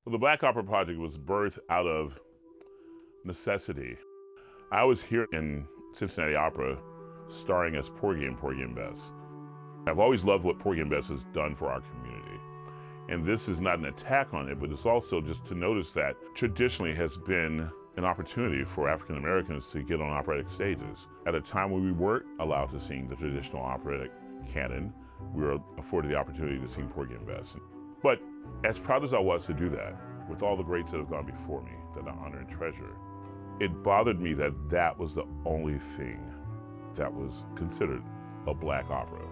Well, the Black Opera Project was birthed out of necessity. I was here in Cincinnati Opera starring as Porgy and Porgy and Bess. I've always loved what Porgy and Bess has done for our community. And this is not an attack on it, but it's also just to notice that traditionally has been an opportunity for African Americans to get on operatic stages. At a time when we weren't allowed to sing the traditional operatic canon, we were afforded the opportunity to sing Porgy and Bess. But as proud as I was to do that, with all the greats that have gone before me, that I honor and treasure, it bothered me that that was the only thing that was considered a Black opera.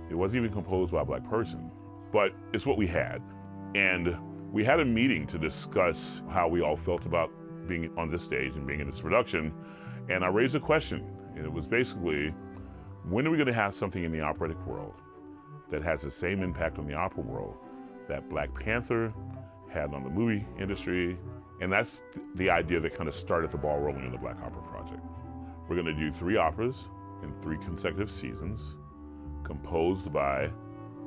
It wasn't even composed by a Black person, but it's what we had. And we had a meeting to discuss how we all felt about being on this stage and being in this production. And I raised a question, and it was basically, when are we gonna have something in the operatic world that has the same impact on the opera world that Black Panther had on the movie industry? And that's the idea that kind of started the ball rolling in the Black Opera Project. We're gonna do 3 operas in 3 consecutive seasons, composed by,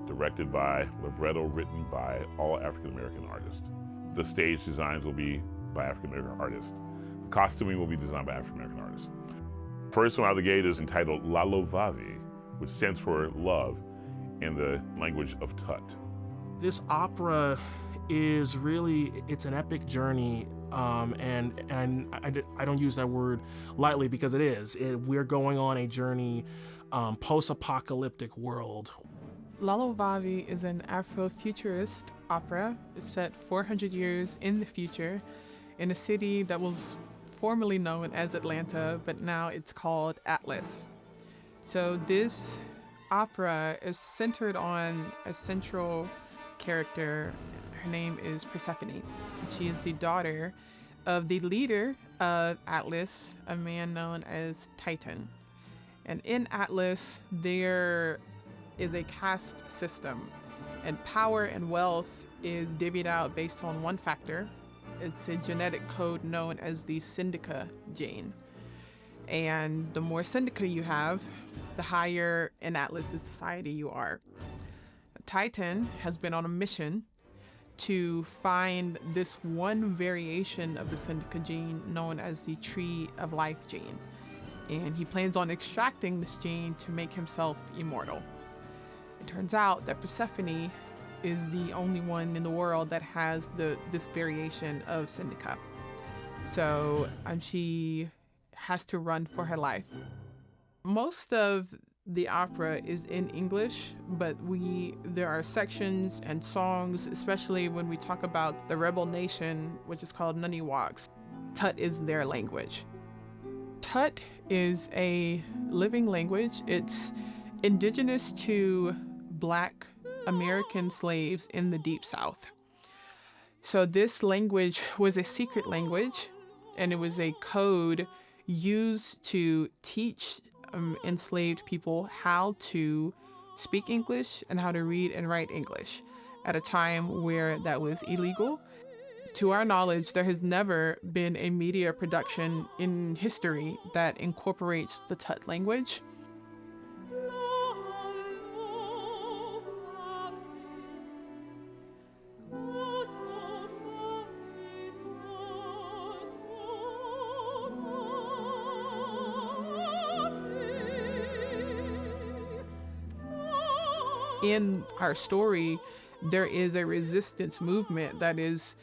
directed by, libretto written by all African-American artists. The stage designs will be by African-American artists. The costuming will be designed by African-American artists. First one out of the gate is entitled Lalovavi, which stands for love in the language of Tut. This opera is really, it's an epic journey, and I don't use that word lightly because it is. We're going on a journey, post-apocalyptic world. Lalovavi is an Afrofuturist opera. It's set 400 years in the future in a city that was formerly known as Atlanta, but now it's called Atlas. So this opera is centered on a central character. Her name is Persephone. She is the daughter of the leader of Atlas, a man known as Titan. And in Atlas, there is a caste system, and power and wealth is divvied out based on one factor. It's a genetic code known as the Syndica gene. And the more Syndica you have, the higher in Atlas's society you are. Titan has been on a mission to find this one variation of the Syndica gene known as the Tree of Life gene. And he plans on extracting this gene to make himself immortal. It turns out that Persephone is the only one in the world that has this variation of Syndica. So she has to run for her life. Most of the opera is in English, but there are sections and songs, especially when we talk about the rebel nation, which is called Nunniwaks. Tut is their language. Tut is a living language. It's indigenous to Black American slaves in the Deep South. So this language was a secret language, and it was a code used to teach enslaved people how to speak English and how to read and write English at a time where that was illegal. To our knowledge, there has never been a media production in history that incorporates the Tut language. In our story, there is a resistance movement that is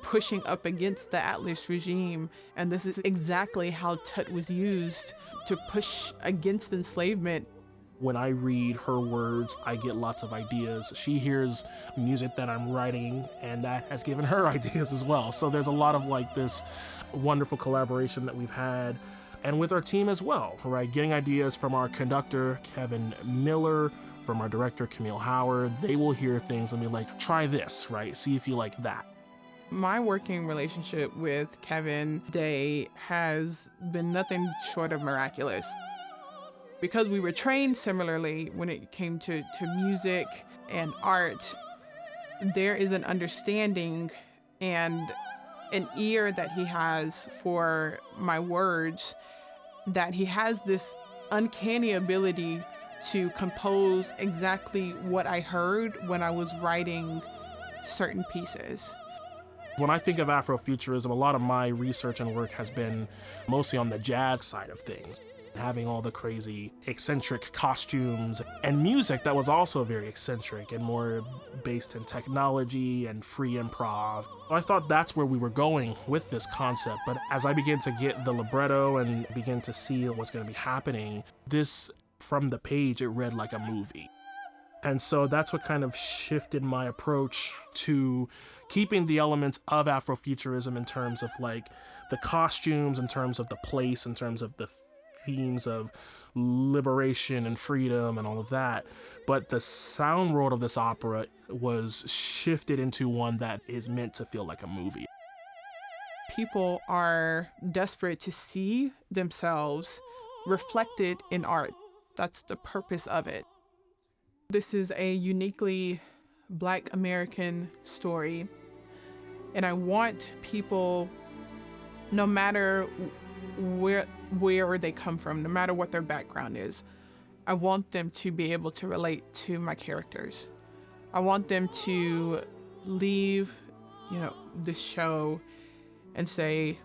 pushing up against the Atlas regime, and this is exactly how Tut was used to push against enslavement. When I read her words, I get lots of ideas. She hears music that I'm writing, and that has given her ideas as well. So there's a lot of this wonderful collaboration that we've had, and with our team as well, right? Getting ideas from our conductor, Kevin Miller, from our director, Camille Howard. They will hear things and be like, try this, right? See if you like that. My working relationship with Kevin Day has been nothing short of miraculous. Because we were trained similarly when it came to music and art, there is an understanding and an ear that he has for my words, that he has this uncanny ability to compose exactly what I heard when I was writing certain pieces. When I think of Afrofuturism, a lot of my research and work has been mostly on the jazz side of things, having all the crazy eccentric costumes and music that was also very eccentric and more based in technology and free improv. I thought that's where we were going with this concept, but as I began to get the libretto and begin to see what's going to be happening, this, from the page, it read like a movie. And so that's what kind of shifted my approach to keeping the elements of Afrofuturism in terms of like the costumes, in terms of the place, in terms of the themes of liberation and freedom and all of that. But the sound world of this opera was shifted into one that is meant to feel like a movie. People are desperate to see themselves reflected in art. That's the purpose of it. This is a uniquely Black American story, and I want people, no matter where they come from, no matter what their background is, I want them to be able to relate to my characters. I want them to leave, the show and say,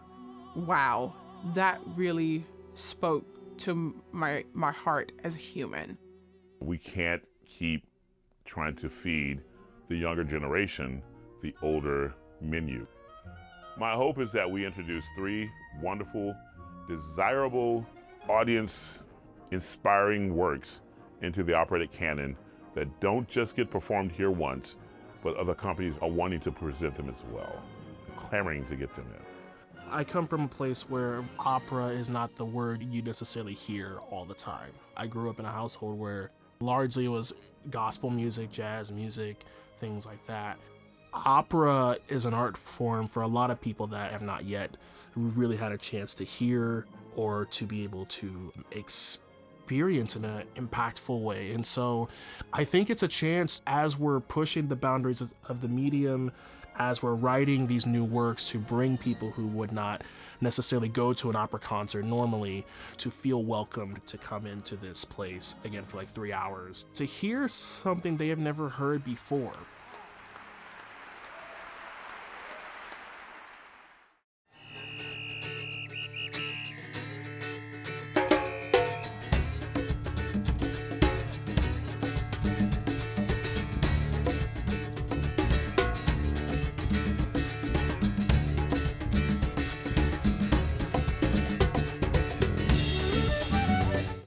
wow, that really spoke to my heart as a human. We can't keep trying to feed the younger generation the older menu. My hope is that we introduce 3 wonderful, desirable, audience-inspiring works into the operatic canon that don't just get performed here once, but other companies are wanting to present them as well, clamoring to get them in. I come from a place where opera is not the word you necessarily hear all the time. I grew up in a household where largely it was gospel music, jazz music, things like that. Opera is an art form for a lot of people that have not yet really had a chance to hear or to be able to experience in an impactful way. And so I think it's a chance, as we're pushing the boundaries of the medium, as we're writing these new works, to bring people who would not necessarily go to an opera concert normally to feel welcomed to come into this place again for like 3 hours to hear something they have never heard before.